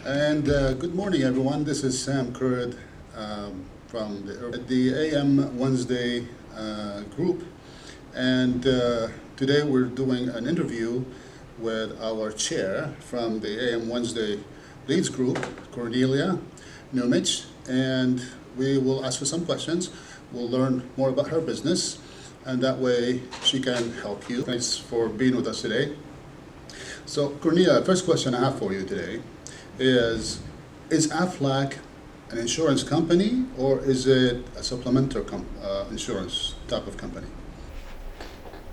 And good morning, everyone. This is Sam Curd from the AM Wednesday group. And today we're doing an interview with our chair from the AM Wednesday Leads Group, Kornelija. And we will ask her some questions. We'll learn more about her business, and that way she can help you. Thanks for being with us today. So, Kornelija, first question I have for you today is Aflac an insurance company, or is it a supplemental insurance type of company?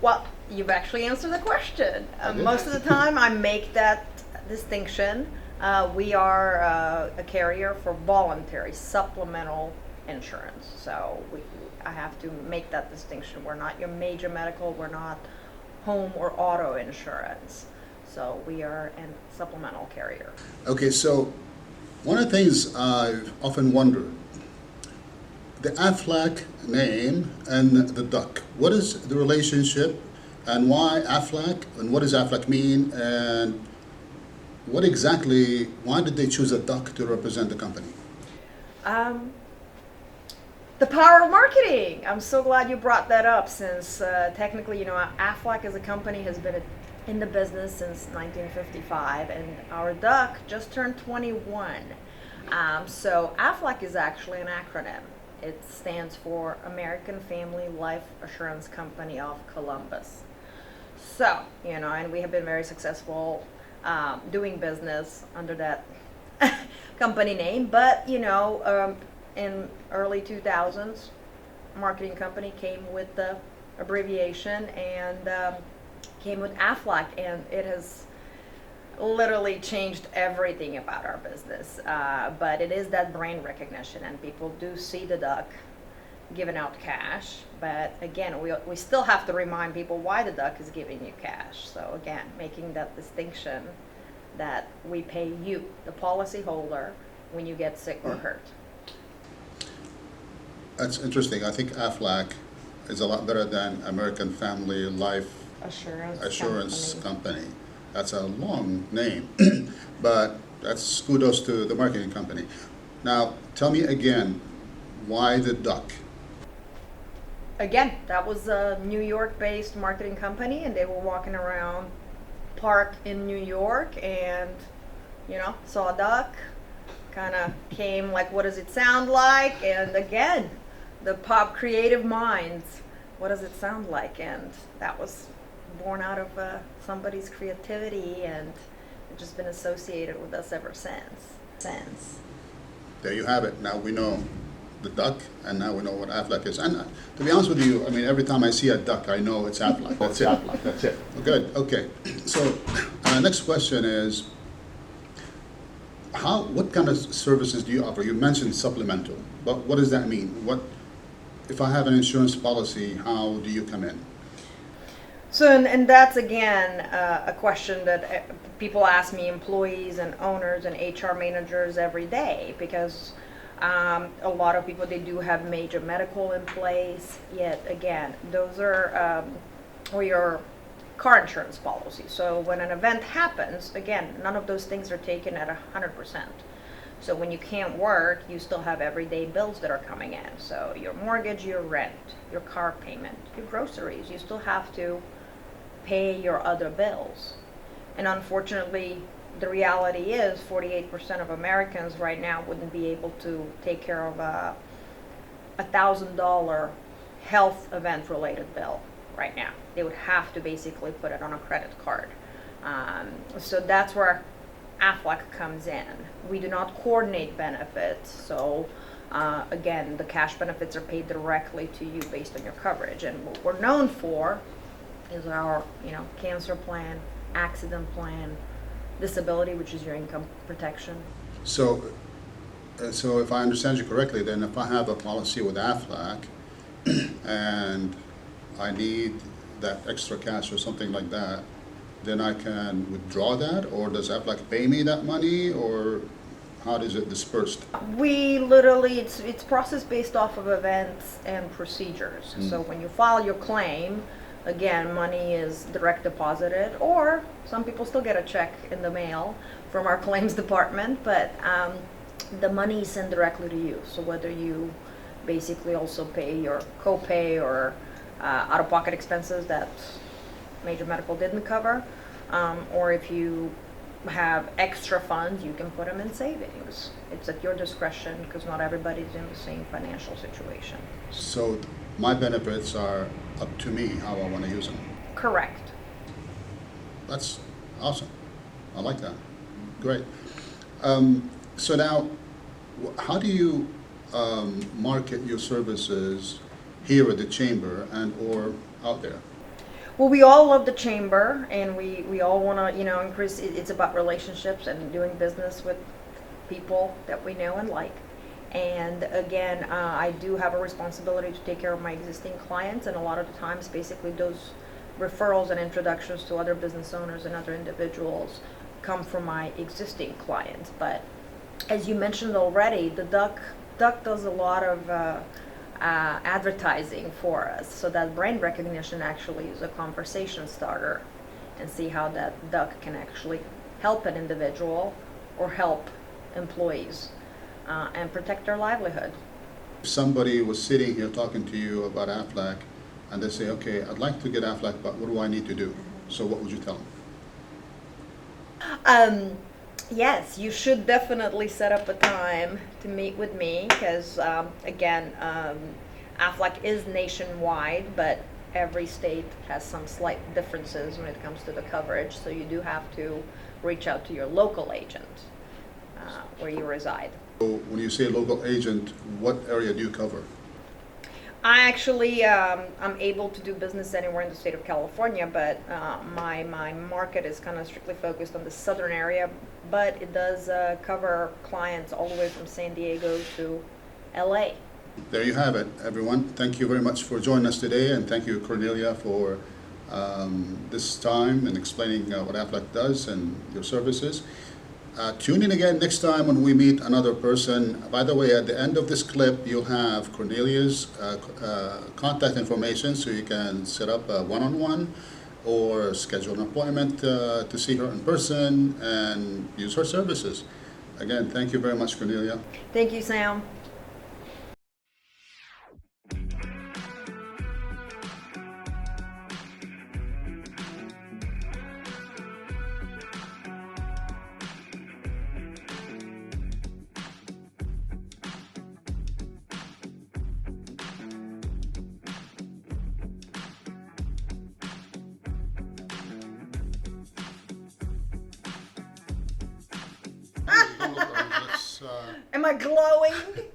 Well, you've actually answered the question. Most of the time I make that distinction. We are a carrier for voluntary supplemental insurance. So I have to make that distinction. We're not your major medical, we're not home or auto insurance. So we are a supplemental carrier. Okay, so one of the things I've often wondered, the Aflac name and the duck, what is the relationship, and why Aflac, and what does Aflac mean, and why did they choose a duck to represent the company? The power of marketing. I'm so glad you brought that up, since technically, Aflac as a company has been in the business since 1955, and our duck just turned 21. So Aflac is actually an acronym. It stands for American Family Life Assurance Company of Columbus. So, and we have been very successful doing business under that company name, but, in early 2000s, marketing company came with the abbreviation and came with Aflac, and it has literally changed everything about our business. But it is that brand recognition, and people do see the duck giving out cash. But again, we still have to remind people why the duck is giving you cash. So again, making that distinction that we pay you, the policyholder, when you get sick or hurt. That's interesting. I think Aflac is a lot better than American Family Life Assurance Company. That's a long name, but that's kudos to the marketing company. Now, tell me again, why the duck? Again, that was a New York-based marketing company, and they were walking around park in New York and, saw a duck, kind of came like, what does it sound like? And again, the pop creative minds, what does it sound like? And that was born out of somebody's creativity, and it's just been associated with us ever since. There you have it. Now we know the duck, and now we know what Aflac is. And to be honest with you, every time I see a duck, I know it's Aflac. That's it. Aflac. That's it. Good. Okay. So next question is, what kind of services do you offer? You mentioned supplemental, but what does that mean? If I have an insurance policy, how do you come in? So, and that's again a question that people ask me, employees and owners and HR managers, every day, because a lot of people, they do have major medical in place, yet again, those are or your car insurance policy. So when an event happens, again, none of those things are taken at 100%. So when you can't work, you still have everyday bills that are coming in. So your mortgage, your rent, your car payment, your groceries, you still have to pay your other bills. And unfortunately, the reality is 48% of Americans right now wouldn't be able to take care of a $1,000 health event related bill right now. They would have to basically put it on a credit card. So that's where Aflac comes in. We do not coordinate benefits, so again, the cash benefits are paid directly to you based on your coverage. And what we're known for is our, cancer plan, accident plan, disability, which is your income protection. So if I understand you correctly, then if I have a policy with Aflac and I need that extra cash or something like that, then I can withdraw that, or does Aflac pay me that money, or how is it dispersed? We literally, it's processed based off of events and procedures. So when you file your claim, again, money is direct deposited, or some people still get a check in the mail from our claims department, but the money is sent directly to you. So whether you basically also pay your copay or out-of-pocket expenses that major medical didn't cover, or if you have extra funds, you can put them in savings. It's at your discretion because not everybody's in the same financial situation. So my benefits are up to me how I want to use them. Correct. That's awesome. I like that. Great. So now, how do you market your services here at the chamber and or out there? Well, we all love the chamber, and we all want to, increase. It's about relationships and doing business with people that we know and like. And again, I do have a responsibility to take care of my existing clients, and a lot of the times, basically, those referrals and introductions to other business owners and other individuals come from my existing clients. But as you mentioned already, the Duck does a lot of advertising for us, so that brand recognition actually is a conversation starter, and see how that Duck can actually help an individual or help employees and protect their livelihood. If somebody was sitting here talking to you about Aflac and they say, okay, I'd like to get Aflac, but what do I need to do? So what would you tell them? Yes, you should definitely set up a time to meet with me because, again, Aflac is nationwide, but every state has some slight differences when it comes to the coverage, so you do have to reach out to your local agent where you reside. So when you say local agent, what area do you cover? I actually, I'm able to do business anywhere in the state of California, but my market is kind of strictly focused on the southern area, but it does cover clients all the way from San Diego to LA. There you have it, everyone. Thank you very much for joining us today, and thank you, Kornelija, for this time and explaining what Aflac does and your services. Tune in again next time when we meet another person. By the way, at the end of this clip, you'll have Kornelija's contact information, so you can set up a one-on-one or schedule an appointment to see her in person and use her services. Again, thank you very much, Kornelija. Thank you, Sam. Am I glowing?